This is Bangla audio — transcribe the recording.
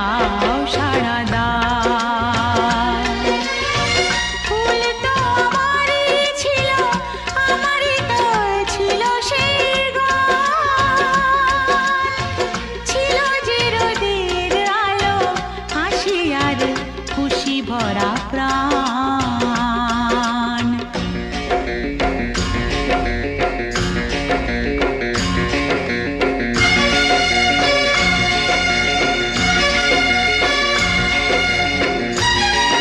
দাও সাড়া দাও। ফুল তো আমারই ছিল, আমারই তো ছিল সেই গান, ছিল যে রোদের আলো, হাসি আর খুশি ভরা প্রাণ।